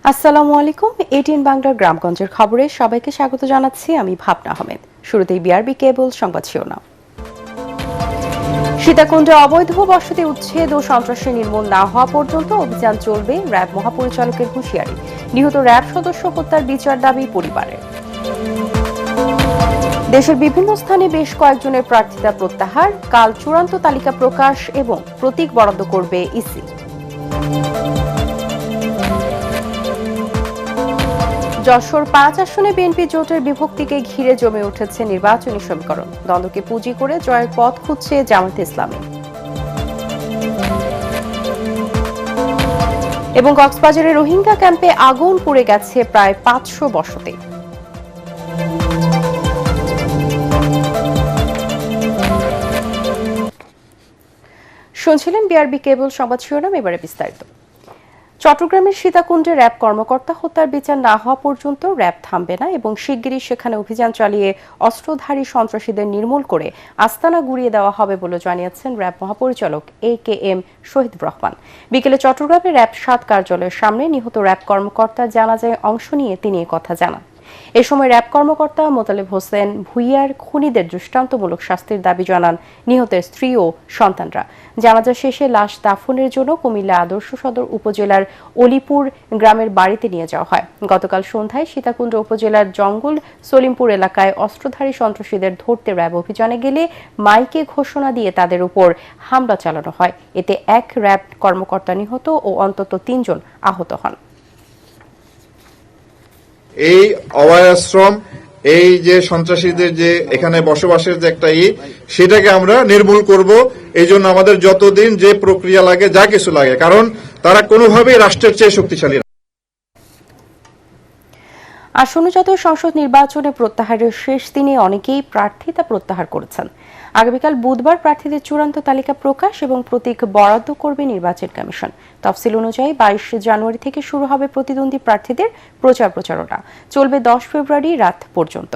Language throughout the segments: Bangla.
আসসালামু আলাইকুম। এটিএন বাংলার গ্রামগঞ্জের খবরে সবাইকে স্বাগত জানাচ্ছি। আমি ভাবনা আহমেদ। শুরুতেই বিআরবি কেবল সংবাদ শিরোনাম। সীতাকুণ্ডে অবৈধ বসতি উচ্ছেদ ও সন্ত্রাসী নির্মূল না হওয়া পর্যন্ত অভিযান চলবে, র্যাব মহাপরিচালকের হুঁশিয়ারি। নিহত র্যাব সদস্য হত্যার বিচার দাবি পরিবারের। দেশের বিভিন্ন স্থানে বেশ কয়েকজনের প্রার্থিতা প্রত্যাহার, কাল চূড়ান্ত তালিকা প্রকাশ এবং প্রতীক বরাদ্দ করবে ইসি। যশোর ৫ আসনে বিএনপি জোটের বিভক্তিকে ঘিরে জমে উঠেছে নির্বাচনী সমীকরণ। দ্বন্দ্বকে পুঁজি করে জয়ের পথ খুঁজছে জামায়াতে ইসলামী। এবং কক্সবাজারের রোহিঙ্গা ক্যাম্পে আগুন পুড়ে গেছে প্রায় ৫০০ বসতি। শুনছিলেন বিআরবি কেবল সংবাদ শিরোনাম, এবারে বিস্তারিত। চট্টগ্রামের সীতাকুণ্ডে র্যাব কর্মকর্তা হত্যার বিচার না হওয়া পর্যন্ত র্যাব থামবে না এবং শিগগিরই সেখানে অভিযান চালিয়ে অস্ত্রধারী সন্ত্রাসীদের নির্মূল করে আস্তানা গুড়িয়ে দেওয়া হবে বলে জানিয়েছেন র্যাব মহাপরিচালক AKM শহীদুর রহমান। বিকেলে চট্টগ্রামের র্যাব ৭ কার্যালয়ের সামনে নিহত র্যাব কর্মকর্তার জানাজায় অংশ নিয়ে তিনি কথা জানান। এ সময় র্যাব কর্মকর্তা মোতালেব হোসেন ভুইয়ার খুনিদের দৃষ্টান্তমূলক শাস্তির দাবি জানান নিহতের স্ত্রী ও সন্তানরা। জানাজা শেষে লাশ দাফনের জন্য কুমিল্লা আদর্শ সদর উপজেলার অলিপুর গ্রামের বাড়িতে নিয়ে যাওয়া হয়। গতকাল সন্ধ্যায় সীতাকুণ্ড উপজেলার জঙ্গল সলিমপুর এলাকায় অস্ত্রধারী সন্ত্রাসীদের ধরতে র্যাব অভিযানে গেলে মাইকে ঘোষণা দিয়ে তাদের উপর হামলা চালানো হয়। এতে এক র্যাব কর্মকর্তা নিহত ও অন্তত ৩ জন আহত হন। এই অভয়াশ্রম, এই যে সন্ত্রাসীদের যে এখানে বসবাসের যে একটা সেটাকে আমরা নির্মূল করব। এই জন্য আমাদের যতদিন যে প্রক্রিয়া লাগে, যা কিছু লাগে, কারণ তারা কোনোভাবেই রাষ্ট্রের চেয়ে শক্তিশালী। আসন্ন জাতীয় সংসদ নির্বাচনে প্রত্যাহারের শেষ দিনে অনেকেই প্রার্থিতা প্রত্যাহার করেছেন। আগামীকাল বুধবার প্রার্থীদের চূড়ান্ত তালিকা প্রকাশ এবং প্রতীক বরাদ্দ করবে নির্বাচন কমিশন। তফসিল অনুযায়ী ২২ জানুয়ারি থেকে শুরু হবে প্রতিদ্বন্দ্বী প্রার্থীদের প্রচারণা, চলবে ১০ ফেব্রুয়ারি রাত পর্যন্ত।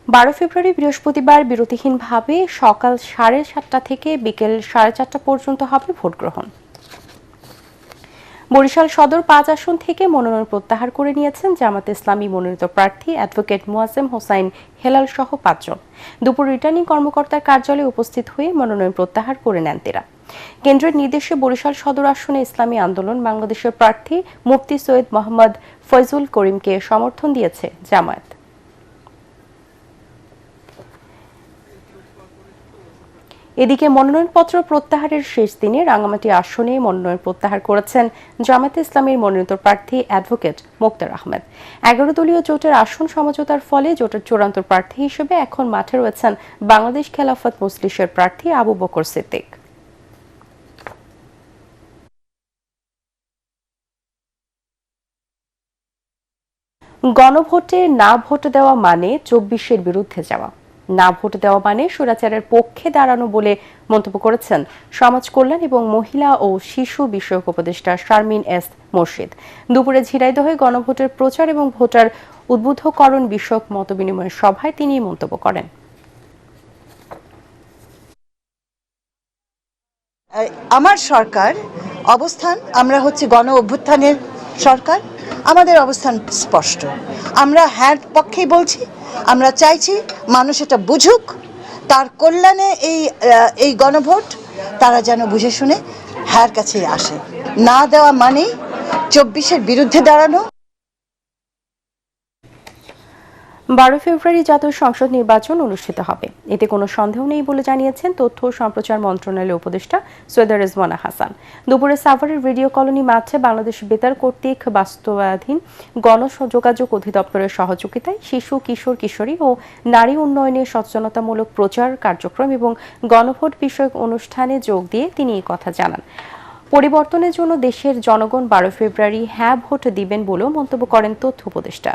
১২ ফেব্রুয়ারি বৃহস্পতিবার বিরতিহীনভাবে সকাল ৭:৩০ থেকে বিকেল ৪:৩০ পর্যন্ত হবে ভোট গ্রহণ। বরিশাল সদর ৫ আসন থেকে মনোনয়ন প্রত্যাহার করে নিয়েছেন জামায়াতে ইসলামী মনোনীত প্রার্থী অ্যাডভোকেট মোয়াজ্জেম হোসাইন হেলাল সহ ৫ জন। দুপুর রিটার্নিং কর্মকর্তার কার্যালয়ে উপস্থিত হয়ে মনোনয়ন প্রত্যাহার করে নেন তারা। কেন্দ্রের নির্দেশে বরিশাল সদর আসনে ইসলামী আন্দোলন বাংলাদেশের প্রার্থী মুফতি সৈয়দ মোহাম্মদ ফয়জুল করিমকে সমর্থন দিয়েছে জামায়াত। এদিকে মনোনয়নপত্র প্রত্যাহারের শেষ দিনে রাঙ্গামাটি আসনে মনোনয়ন প্রত্যাহার করেছেন জামায়াতে ইসলামীর মনোনীত প্রার্থী অ্যাডভোকেট মোক্তার আহমেদ। ১১ দলীয় জোটের আসন সমঝোতার ফলে জোটের চূড়ান্ত প্রার্থী হিসেবে এখন মাঠে রয়েছেন বাংলাদেশ খেলাফত মজলিসের প্রার্থী আবু বকর সিদ্দিক। গণভোটে না ভোট দেওয়া মানে ২৪-এর বিরুদ্ধে যাওয়া, না ভোট দেওয়া মানে স্বৈরাচারের পক্ষে দাঁড়ানো বলে মন্তব্য করেছেন সমাজ কল্যাণ এবং মহিলা ও শিশু বিষয়ক উপদেষ্টা শারমিন এস মোর্শেদ। দুপুরে ঝিনাইদহে গণভোটের প্রচার এবং ভোটার উদ্বুদ্ধকরণ বিষয়ক মতবিনিময় সভায় তিনি মন্তব্য করেন। আমার সরকার অবস্থান, আমরা হচ্ছে গণ অভ্যুত্থানের সরকার, আমাদের অবস্থান স্পষ্ট। আমরা হ্যাঁ পক্ষেই বলছি, আমরা চাইছি মানুষ এটা বুঝুক, তার কল্যাণে এই গণভোট তারা যেন বুঝে শুনে হ্যাঁর কাছে আসে। না দেওয়া মানেই ২৪-এর বিরুদ্ধে দাঁড়ানো। ১২ ফেব্রুয়ারি জাতীয় সংসদ নির্বাচন অনুষ্ঠিত হবে, এতে কোনো সন্দেহ নেই বলে জানিয়েছেন তথ্য ও সম্প্রচার মন্ত্রণালয়ের উপদেষ্টা সৈয়দা রেজওয়ানা হাসান। দুপুরে সাভারের রেডিও কলোনি মাঠে বাংলাদেশ বেতার কর্তৃক বাস্তবায়ন গণযোগাযোগ অধিদপ্তরের সহযোগিতায় শিশু, কিশোর, কিশোরী ও নারী উন্নয়নে সচেতনতামূলক প্রচার কার্যক্রম এবং গণভোট বিষয়ক অনুষ্ঠানে যোগ দিয়ে তিনি এই কথা জানান। পরিবর্তনের জন্য দেশের জনগণ ১২ ফেব্রুয়ারি হ্যাঁ ভোট দিবেন বলেও মন্তব্য করেন তথ্য উপদেষ্টা।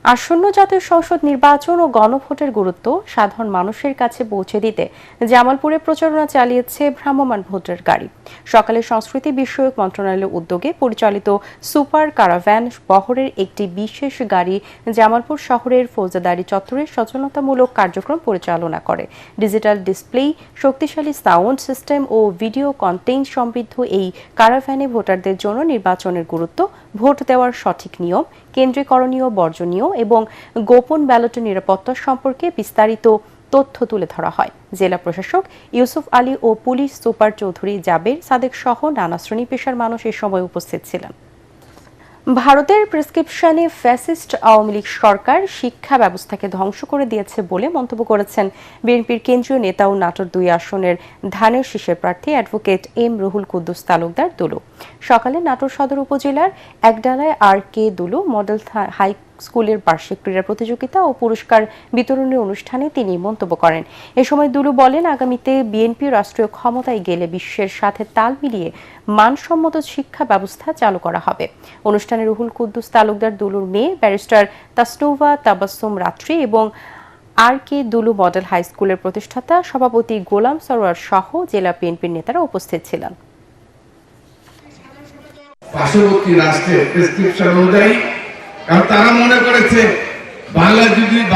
আসন্ন জাতীয় সংসদ নির্বাচন ও গণভোটের গুরুত্ব সাধারণ মানুষের কাছে পৌঁছে দিতে জামালপুরে প্রচারণা চালিয়েছে ভ্রাম্যমাণ ভোটের গাড়ি। সকালে সংস্কৃতি বিষয়ক মন্ত্রণালয়ের উদ্যোগে পরিচালিত সুপার কারাভ্যান বহরের একটি বিশেষ গাড়ি জামালপুর শহরের ফৌজদারি চত্বরে সচেতনতামূলক কার্যক্রম পরিচালনা করে। ডিজিটাল ডিসপ্লে, শক্তিশালী সাউন্ড সিস্টেম ও ভিডিও কন্টেন্ট সমৃদ্ধ এই কারাভ্যানে ভোটারদের জন্য নির্বাচনের গুরুত্ব, ভোট দেওয়ার সঠিক নিয়ম, কেন্দ্রীকরণীয় বর্জনীয় এবং গোপন ব্যালটের নিরাপত্তা সম্পর্কে বিস্তারিত তথ্য তুলে ধরা হয়। জেলা প্রশাসক ইউসুফ আলী ও পুলিশ সুপার চৌধুরী জাবের সাদেক সহ নানা শ্রেণী পেশার মানুষ এ সময় উপস্থিত ছিলেন। ভারতের প্রেসক্রিপশনে ফ্যাসিস্ট আওয়ামী লীগ সরকার শিক্ষা ব্যবস্থাকে ধ্বংস করে দিয়েছে বলে মন্তব্য করেছেন বিএনপির কেন্দ্রীয় নেতা ও নাটোর 2 আসনের ধানের শীষের প্রার্থী অ্যাডভোকেট এম রুহুল কুদ্দুস তালুকদার দুলু। সকালে নাটোর সদর উপজেলার একডালায় RK দুলু মডেল হাই স্কুলের বার্ষিক ক্রীড়া প্রতিযোগিতা ও পুরস্কার বিতরণের অনুষ্ঠানে তিনি মন্তব্য করেন। এ সময় দুলু বলেন, আগামীতে বিএনপি রাষ্ট্রীয় ক্ষমতায় গেলে বিশ্বের সাথে তাল মিলিয়ে মানসম্মত শিক্ষা ব্যবস্থা চালু করা হবে। অনুষ্ঠানে রুহুল কুদ্দুস তালুকদার দুলুর মেয়ে ব্যারিস্টার তাসনুভা তাবাসসুম রাত্রি এবং RK দুলু মডেল হাই স্কুলের প্রতিষ্ঠাতা সভাপতি গোলাম সরোয়ার সহ জেলা বিএনপির নেতারা উপস্থিত ছিলেন। পার্শ্ববর্তী রাষ্ট্রের প্রেসক্রিপশন অনুযায়ী, কারণ তারা মনে করেছে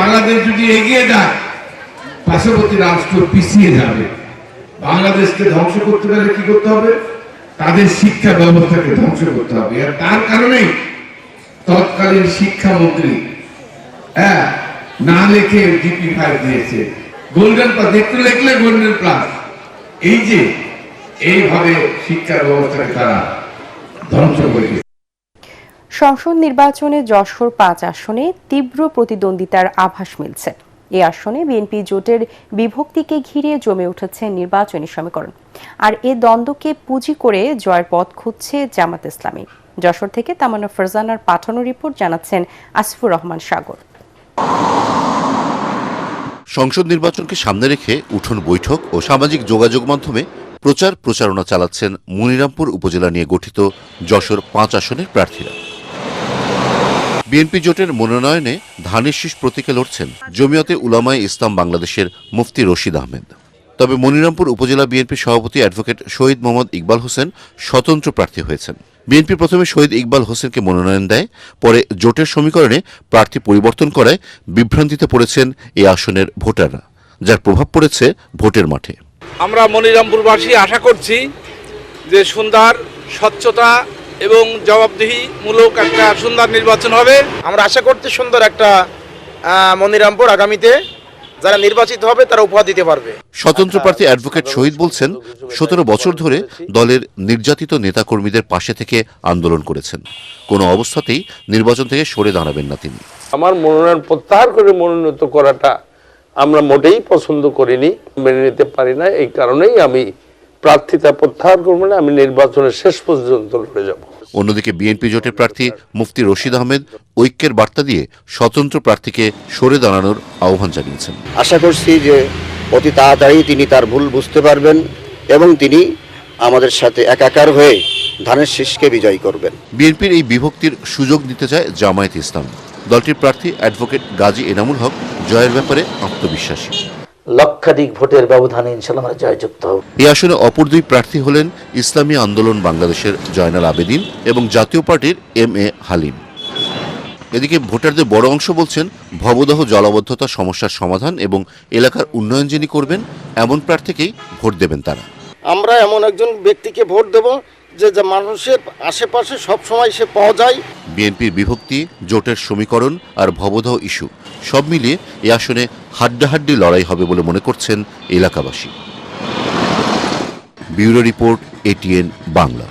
বাংলাদেশ যদি এগিয়ে যায় পার্শ্ববর্তী রাষ্ট্র পিছিয়ে যাবে। বাংলাদেশকে ধ্বংস করতে গেলে কি করতে হবে? তাদের শিক্ষা ব্যবস্থাকে ধ্বংস করতে হবে। আর তার কারণেই তৎকালীন শিক্ষামন্ত্রী না লিখে GP5 দিয়েছে, গোল্ডেন প্লাস, একটু লিখলে গোল্ডেন প্লাস। এই যে এইভাবে শিক্ষা ব্যবস্থাকে তারা ধ্বংস করে। সংসদ নির্বাচনে যশোর 5 আসনে তীব্র প্রতিদ্বন্দ্বিতার আভাস মিলছে। এই আসনে বিএনপি জোটের বিভক্তিকে ঘিরে জমে উঠেছে নির্বাচনী সমীকরণ, আর এ দ্বন্দ্বকে পুঁজি করে জয়ের পথ খুঁজছে জামাত ইসলামী। যশোর থেকে তামান্না ফারজানার পাঠানো রিপোর্ট জানাচ্ছেন আসিফুর রহমান সাগর। সংসদ নির্বাচনকে সামনে রেখে উঠোন বৈঠক ও সামাজিক যোগাযোগ মাধ্যমে প্রচারণা চালাচ্ছেন মনিরামপুর উপজেলা নিয়ে গঠিত যশোর 5 আসনের প্রার্থীরা। বিএনপি জোটের মনোনয়নে ধানের শীষ প্রতীকে লড়ছেন জমিয়তে উলামায়ে ইসলাম বাংলাদেশের মুফতি রশিদ আহমেদ। তবে মনিরামপুর উপজেলা বিএনপির সভাপতি অ্যাডভোকেট শহীদ মোহাম্মদ ইকবাল হোসেন স্বতন্ত্র প্রার্থী হয়েছেন। বিএনপি প্রথমে শহীদ ইকবাল হোসেনকে মনোনয়ন দেয়, পরে জোটের সমীকরণে প্রার্থী পরিবর্তন করায় বিভ্রান্তিতে পড়েছেন এই আসনের ভোটাররা, যার প্রভাব পড়েছে ভোটের মাঠে। আমরা মনিরামপুরবাসী আশা করছি যে সুন্দর, স্বচ্ছতা এবং জবাবদিহিমূলক একটা সুন্দর নির্বাচন হবে। আমরা আশা করছি সুন্দর একটা মনিরামপুর আগামীতে যারা নির্বাচিত হবে তারা উপহার দিতে পারবে। স্বতন্ত্র প্রার্থী অ্যাডভোকেট শহীদ বলছেন, 17 বছর ধরে দলের নির্যাতিত নেতাকর্মীদের পাশে থেকে আন্দোলন করেছেন। কোনো অবস্থাতেই নির্বাচন থেকে সরে দাঁড়াবেন না তিনি। আমার মনোনয়ন প্রত্যাহার করে মনোনীত করাটা আমরা মোটেই পছন্দ করিনি, মেনে নিতে পারি না। এই কারণেই আমি প্রার্থিতা প্রত্যাহার করব না, আমি নির্বাচনের শেষ পর্যন্ত লড়ে যাব। অন্যদিকে বিএনপি জোটের প্রার্থী মুফতি রশিদ আহমেদ ঐক্যের বার্তা দিয়ে স্বতন্ত্র প্রার্থীকে সরে দাঁড়ানোর আহ্বান জানিয়েছেন। আশা করছি যে অতি তাড়াতাড়ি তিনি তার ভুল বুঝতে পারবেন এবং তিনি আমাদের সাথে একাকার হয়ে ধানের শীষকে বিজয়ী করবেন। বিএনপির এই বিভক্তির সুযোগ নিতে চায় জামায়াত ইসলাম। দলটির প্রার্থী অ্যাডভোকেট গাজী এনামুল হক জয়ের ব্যাপারে আত্মবিশ্বাসী। লক্ষাধিক ভোটের ব্যবধানে ইনশাআল্লাহ আমরা জয়যুক্ত হব। এই আসনে অপর 2 প্রার্থী হলেন ইসলামী আন্দোলন বাংলাদেশের জয়নাল আবেদিন এবং জাতীয় পার্টির MA হালিম। এদিকে ভোটারদের বড় অংশ বলছেন, ভবদহ জলাবদ্ধতা সমস্যার সমাধান এবং এলাকার উন্নয়ন যিনি করবেন এমন প্রার্থীকেই ভোট দেবেন তারা। আমরা এমন একজন ব্যক্তিকে ভোট দেব যে মানুষের আশেপাশে সব সময় সে পাওয়া যায়। বিএনপির বিভক্তি, জোটের সমীকরণ আর ভবদহ ইস্যু সব মিলিয়ে এই আসনে হাড্ডাহাড্ডি লড়াই হবে বলে মনে করছেন এলাকাবাসী। Bureau report, ATN Bangla.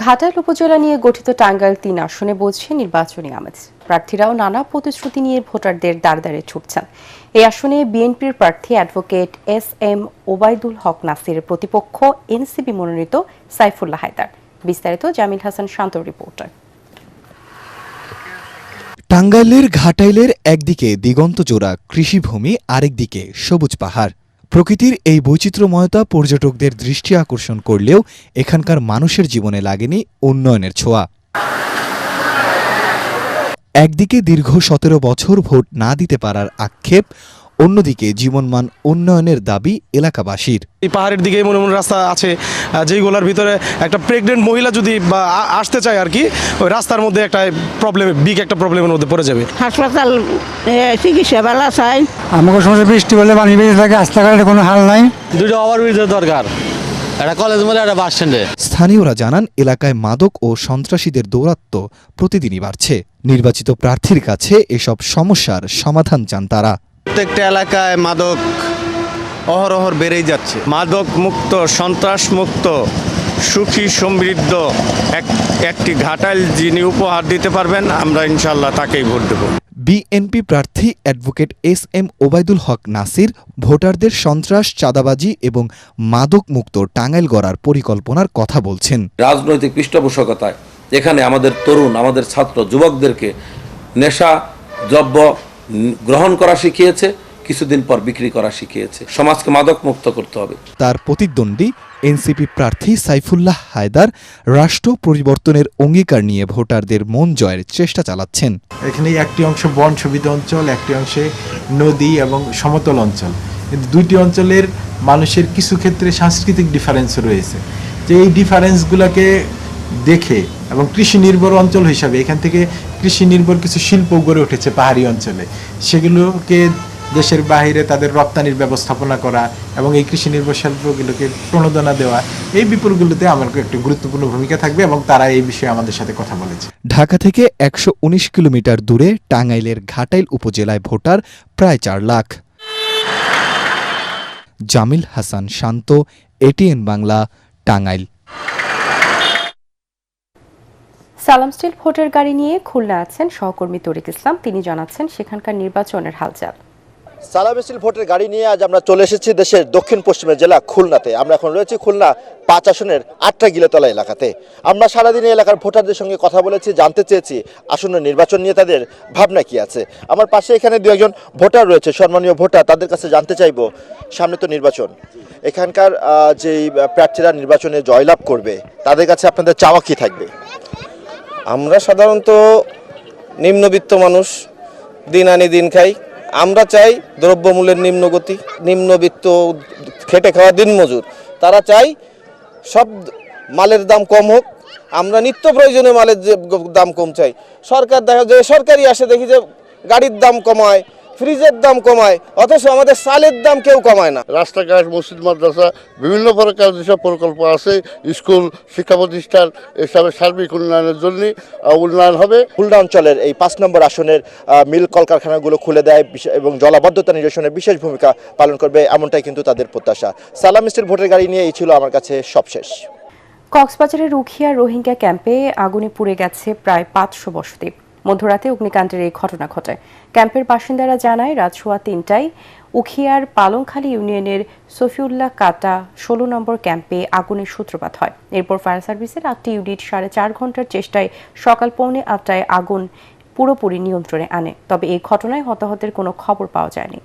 Ghatail উপজেলা নিয়ে গঠিত টাঙ্গাইল 3 আসনে বলছে নির্বাচনী আমেজ। প্রার্থীরাও নানা প্রতিশ্রুতি নিয়ে ভোটারদের দ্বারে ছুটছেন। এই আসনে বিএনপির প্রার্থী অ্যাডভোকেট SM ওবায়দুল হক নাসিরের প্রতিপক্ষ NCP মনোনীত সাইফুল্লাহ হায়দার। বিস্তারিত জামিল হাসান শান্তর রিপোর্টার। টাঙ্গাইলের ঘাটাইলের একদিকে দিগন্তজোড়া কৃষিভূমি, আরেকদিকে সবুজ পাহাড়। প্রকৃতির এই বৈচিত্র্যময়তা পর্যটকদের দৃষ্টি আকর্ষণ করলেও এখানকার মানুষের জীবনে লাগেনি উন্নয়নের ছোঁয়া। একদিকে দীর্ঘ 17 বছর ভোট না দিতে পারার আক্ষেপ, অন্যদিকে জীবনমান উন্নয়নের দাবি এলাকাবাসীর। এই পাহাড়ের দিকে মনে মনে রাস্তা আছে, যেইগুলোর ভিতরে একটা প্রেগনেন্ট মহিলা যদি বা আসতে চায় আর কি, ওই রাস্তার মধ্যে একটা বিগ একটা প্রবলেমের মধ্যে পড়ে যাবে। হাসপাতাল চিকিৎসা বেলা চাই। আমাকে সমস্যা বৃষ্টি হলে পানি বেশি থাকে, রাস্তাঘাটে কোনো হাল নাই। দুটো ওভারব্রিজের দরকার, একটা কলেজ মধ্যে একটা বাস স্ট্যান্ডে। স্থানীয়রা জানান, এলাকায় মাদক ও সন্ত্রাসীদের দৌরাত্ম্য প্রতিদিনই বাড়ছে। নির্বাচিত প্রার্থীর কাছে এসব সমস্যার সমাধান চান তারা। প্রত্যেকটা এলাকায় মাদক অহরহ বেড়েই যাচ্ছে। মাদক মুক্ত, সন্ত্রাস মুক্ত, সুখী সমৃদ্ধ একটি ঘাটাইল যিনি উপহার দিতে পারবেন, আমরা ইনশাল্লাহ তাকেই ভোট দেব। বিএনপি প্রার্থী অ্যাডভোকেট এস.এম. ওবায়দুল হক নাসির ভোটারদের সন্ত্রাস, চাঁদাবাজি এবং মাদক মুক্ত টাঙ্গাইল গড়ার পরিকল্পনার কথা বলছেন। রাজনৈতিক পৃষ্ঠপোষকতায় এখানে আমাদের তরুণ, আমাদের ছাত্র যুবকদেরকে নেশা দ্রব্য গ্রহণ করা শিখিয়েছে, কিছুদিন পর বিক্রি করা শিখিয়েছে। সমাজকে মাদক মুক্ত করতে হবে। তার প্রতিদ্বন্দ্বী এনসিপি প্রার্থী সাইফুল্লাহ হায়দার রাষ্ট্র পরিবর্তনের অঙ্গীকার নিয়ে ভোটারদের মন জয়ের চেষ্টা চালাচ্ছেন। এখানে একটি অংশ বন সুবিধা অঞ্চল, একটি অংশে নদী এবং সমতল অঞ্চল, কিন্তু দুইটি অঞ্চলের মানুষের কিছু ক্ষেত্রে সাংস্কৃতিক ডিফারেন্স রয়েছে। যে এই ডিফারেন্সগুলোকে দেখে এবং কৃষি নির্ভর অঞ্চল হিসাবে এখান থেকে কৃষি নির্ভর কিছু শিল্প গড়ে উঠেছে পাহাড়ি অঞ্চলে, সেগুলোকে দেশের বাইরে তাদের রপ্তানির ব্যবস্থাপনা করা এবং এই কৃষি নির্ভর শিল্পগুলোকে প্রণোদনা দেওয়া, এই বিপুলগুলোতে আমার একটি গুরুত্বপূর্ণ ভূমিকা থাকবে এবং তারা এই বিষয়ে আমাদের সাথে কথা বলেছে। ঢাকা থেকে 119 কিলোমিটার দূরে টাঙ্গাইলের ঘাটাইল উপজেলায় ভোটার প্রায় 4 লাখ। জামিল হাসান শান্ত, এটিএন বাংলা, টাঙ্গাইল। সালাম স্টিল ভোটার গাড়ি নিয়ে খুলনা আছেন সহকর্মী তরিক ইসলাম। তিনি জানাচ্ছেন সেখানকার নির্বাচনের হালচাল। সালাম স্টিল ভোটের গাড়ি নিয়ে আজ আমরা চলে এসেছি দেশের দক্ষিণ পশ্চিমের জেলা খুলনাতে। আমরা এখন রয়েছি খুলনা 5 আসনের 8টা গিলেতলা এলাকাতে। আমরা সারাদিন এলাকার ভোটারদের সঙ্গে কথা বলেছি, জানতে চেয়েছি আসন্ন নির্বাচন নিয়ে তাদের ভাবনা কি আছে। আমার পাশে এখানে 2-1 ভোটার রয়েছে, সম্মানীয় ভোটার, তাদের কাছে জানতে চাইবো, সামনে তো নির্বাচন, এখানকার যেই প্রার্থীরা নির্বাচনে জয়লাভ করবে তাদের কাছে আপনাদের চাওয়া কি থাকবে? আমরা সাধারণত নিম্নবিত্ত মানুষ, দিন আনি দিন খাই। আমরা চাই দ্রব্যমূল্যের নিম্নগতি, নিম্নবিত্ত খেটে খাওয়া দিনমজুর, তারা চাই সব মালের দাম কম হোক। আমরা নিত্য প্রয়োজনীয় মালের যে দাম কম চাই। সরকার দেখা যায় সরকারি আসে দেখি যে গাড়ির দাম কমায়, ফ্রিজের দাম কমায়, অথচ আমাদের চালের দাম কেউ কমায় না। রাস্তাঘাট, মসজিদ, মাদ্রাসা, বিভিন্ন প্রকার যেসব প্রকল্প আছে, স্কুল, শিক্ষা প্রতিষ্ঠান, এসবের সার্বিক উন্নয়নের জন্য উন্নয়ন হবে। খুলনা অঞ্চলের এই 5 নম্বর আসনের মিল কলকারখানাগুলো খুলে দেয় এবং জলাবদ্ধতা নিরসনে বিশেষ ভূমিকা পালন করবে, এমনটাই কিন্তু তাদের প্রত্যাশা। সালাম স্টিল ভোটের গাড়ি নিয়ে এই ছিল আমার কাছে সবশেষ। কক্সবাজারের উখিয়া রোহিঙ্গা ক্যাম্পে আগুনে পুড়ে গেছে প্রায় 500 বসতি। মধ্যরাতে অগ্নিকাণ্ডের এই ঘটনা ঘটে। ক্যাম্পের বাসিন্দারা জানায়, রাত 3:15টায় উখিয়ার পালংখালী ইউনিয়নের সফিউল্লাহ কাটা 16 নম্বর ক্যাম্পে আগুনের সূত্রপাত হয়। এরপর ফায়ার সার্ভিসের 8টি ইউনিট 4.5 ঘন্টার চেষ্টায় সকাল 7:45টায় আগুন পুরোপুরি নিয়ন্ত্রণে আনে। তবে এই ঘটনায় হতাহতের কোনো খবর পাওয়া যায়নি।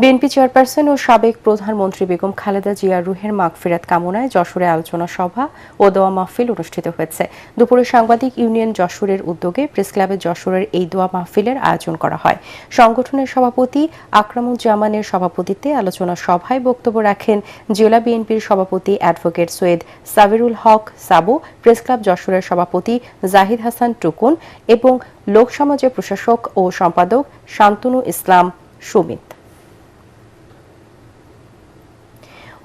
বিএনপি চেয়ারপারসন ও সাবেক প্রধানমন্ত্রী বেগম খালেদা জিয়ার রুহের মাগফিরাত কামনায় যশোরে আলোচনা সভা ও দোয়া মাহফিল অনুষ্ঠিত হয়েছে। দুপুরে সাংবাদিক ইউনিয়ন যশোরের উদ্যোগে প্রেস ক্লাবে যশোরের এই দোয়া মাহফিলের আয়োজন করা হয়। সংগঠনের সভাপতি আকরামুজ্জামানের সভাপতিত্বে আলোচনা সভায় বক্তব্য রাখেন জেলা বিএনপির সভাপতি অ্যাডভোকেট সৈয়দ সাবিরুল হক সাবু, প্রেস ক্লাব যশোরের সভাপতি জাহিদ হাসান টুকুন এবং লোক সমাজের প্রশাসক ও সম্পাদক শান্তনু ইসলাম সুমিত।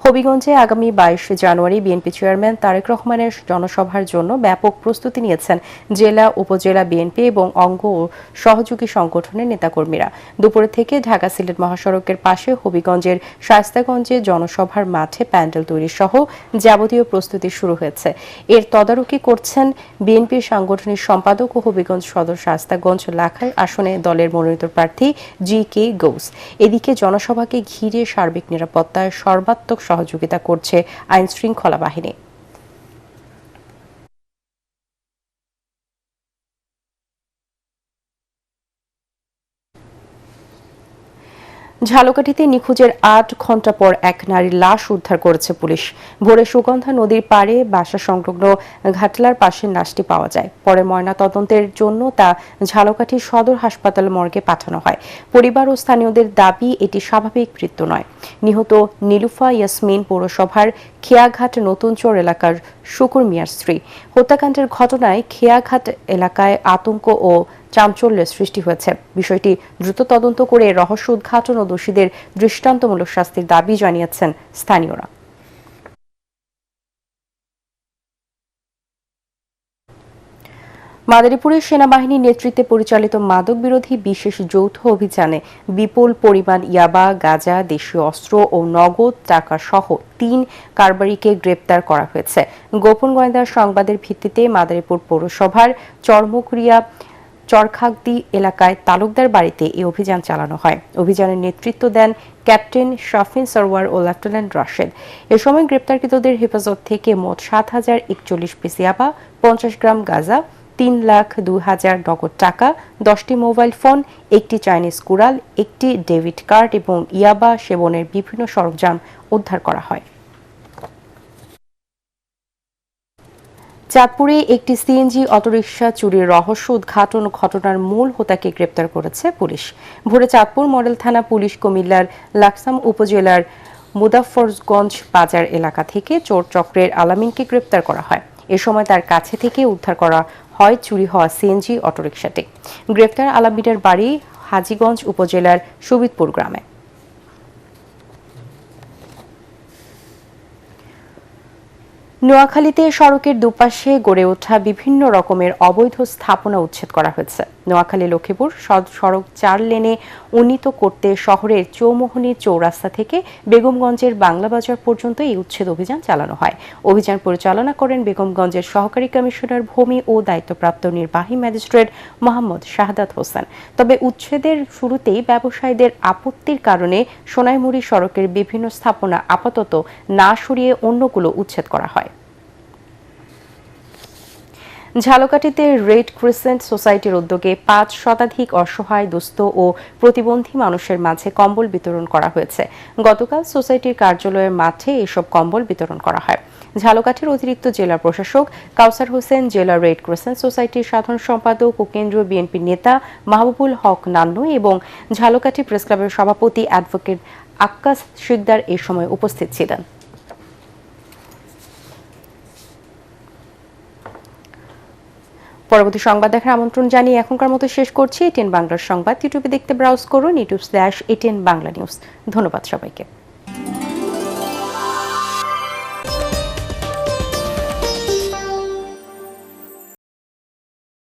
হবিগঞ্জে আগামী 22 জানুয়ারি বিএনপি চেয়ারম্যান তারেক রহমানের জনসভার জন্য ব্যাপক প্রস্তুতি নিয়েছেন জেলা, উপজেলা বিএনপি এবং অঙ্গ ও সহযোগী সংগঠনের নেতাকর্মীরা। দুপুর থেকে ঢাকা সিলেট মহাসড়কের পাশে হবিগঞ্জের শায়েস্তাগঞ্জে জনসভার মাঠে প্যান্ডেল তৈরি সহ যাবতীয় প্রস্তুতি শুরু হয়েছে। এর তদারকি করছেন বিএনপির সাংগঠনিক সম্পাদক ও হবিগঞ্জ সদর শায়েস্তাগঞ্জ লাখাই আসনে দলের মনোনীত প্রার্থী জি.কে. গৌস। এদিকে জনসভাকে ঘিরে সার্বিক নিরাপত্তায় সর্বাত্মক সহযোগিতা করছে আইন শৃঙ্খলা বাহিনী। ঝালকাঠিতে নিখোঁজের ৮ ঘণ্টা পর এক নারীর লাশ উদ্ধার করেছে পুলিশ। ভোরে সুগন্ধা নদীর পাড়ে বাসা সংলগ্ন ঘাটলার পাশে লাশটি পাওয়া যায়। পরে ময়নাতদন্তের জন্য তা ঝালকাঠি সদর হাসপাতাল মর্গে পাঠানো হয়। পরিবার ও স্থানীয়দের দাবি এটি স্বাভাবিক মৃত্যু নয়। নিহত নীলুফা ইয়াসমিন পৌরসভার খেয়াঘাট নতুনচর এলাকার শুকুর মিয়ার স্ত্রী। হত্যাকাণ্ডের ঘটনায় খেয়াঘাট এলাকায় আতঙ্ক ও চাঞ্চল্যের সৃষ্টি হয়েছে। বিষয়টি দ্রুত তদন্ত করে রহস্য উদ্ঘাটন ও দোষীদের দৃষ্টান্তমূলক শাস্তির দাবি জানিয়েছেন স্থানীয়রা। মাদারীপুরে সেনাবাহিনীর নেতৃত্বে পরিচালিত মাদক বিরোধী বিশেষ যৌথ অভিযানে বিপুল পরিমাণ ইয়াবা, গাঁজা, দেশীয় অস্ত্র ও নগদ টাকা সহ ৩ কারবারিকে গ্রেপ্তার করা হয়েছে। গোপন গোয়েন্দা সংবাদের ভিত্তিতে মাদারীপুর পৌরসভার চরমকুরিয়া চরখাগদি এলাকায় তালুকদার বাড়িতে এই অভিযান চালানো হয়। অভিযানের নেতৃত্ব দেন ক্যাপ্টেন শাফিন সরওয়ার ও লেফটেন্যান্ট রাশেদ। এ সময় গ্রেপ্তারকৃতদের হেফাজত থেকে মোট ৭,০৪১ পিস ইয়াবা, ৫০ গ্রাম গাঁজা, ৩,০২,০০০ নগদ টাকা, 10টি মোবাইল ফোন, একটি চাইনিজ কুড়াল, একটি ডেবিট কার্ড এবং ইয়াবা সেবনের বিভিন্ন সরঞ্জাম উদ্ধার করা হয়। চাঁদপুরে একটি সিএনজি অটোরিকশা চুরির রহস্য উদ্ঘাটন ঘটনার মূল হোতাকে গ্রেপ্তার করেছে পুলিশ। ভোরে চাঁদপুর মডেল থানা পুলিশ কুমিল্লার লাকসাম উপজেলার মুদাফফরগঞ্জ বাজার এলাকা থেকে চোর চক্রের আলামিনকে গ্রেপ্তার করা হয়। এ সময় তার কাছে থেকে উদ্ধার করা হয় চুরি হওয়া সিএনজি অটোরিকশাটি। গ্রেপ্তার আলামিনের বাড়ি হাজীগঞ্জ উপজেলার সুবিদপুর গ্রামে। নোয়াখালীতে সড়কের দুপাশে গড়ে ওঠা বিভিন্ন রকমের অবৈধ স্থাপনা উচ্ছেদ করা হয়েছে। নোয়াখালী লক্ষ্মীপুর সড়ক ৪ লেনে উন্নীত করতে শহরের চৌমোহনী চৌরাস্তা থেকে বেগমগঞ্জের বাংলাবাজার পর্যন্ত এই উচ্ছেদ অভিযান চালানো হয়। অভিযান পরিচালনা করেন বেগমগঞ্জের সহকারী কমিশনার ভূমি ও দায়িত্বপ্রাপ্ত নির্বাহী ম্যাজিস্ট্রেট মোহাম্মদ শাহাদাত হোসেন। তবে উচ্ছেদের শুরুতেই ব্যবসায়ীদের আপত্তির কারণে সোনাইমুড়ি সড়কের বিভিন্ন স্থাপনা আপাতত না সরিয়ে অন্যগুলো উচ্ছেদ করা হয়। ঝালকাঠিতে রেড ক্রিসেন্ট সোসাইটির উদ্যোগে ৫ শতাধিক অসহায়, দুস্থ ও প্রতিবন্ধী মানুষের মাঝে কম্বল বিতরণ করা হয়েছে। গতকাল সোসাইটির কার্যালয়ের মাঠে এসব কম্বল বিতরণ করা হয়। ঝালকাঠির অতিরিক্ত জেলা প্রশাসক কাউসার হোসেন, জেলা রেড ক্রিসেন্ট সোসাইটির সাধারণ সম্পাদক ও কেন্দ্রীয় বিএনপি নেতা মাহবুবুল হক নান্নু এবং ঝালকাঠি প্রেস ক্লাবের সভাপতি অ্যাডভোকেট আক্কাস শিকদার এ সময় উপস্থিত ছিলেন। পরবর্তী সংবাদ দেখার আমন্ত্রণ জানিয়ে এখনকার মতো শেষ করছি। এটিএন বাংলার সংবাদ ইউটিউবে দেখতে ব্রাউজ করুন, youtube/ATN বাংলা নিউজ। ধন্যবাদ সবাইকে।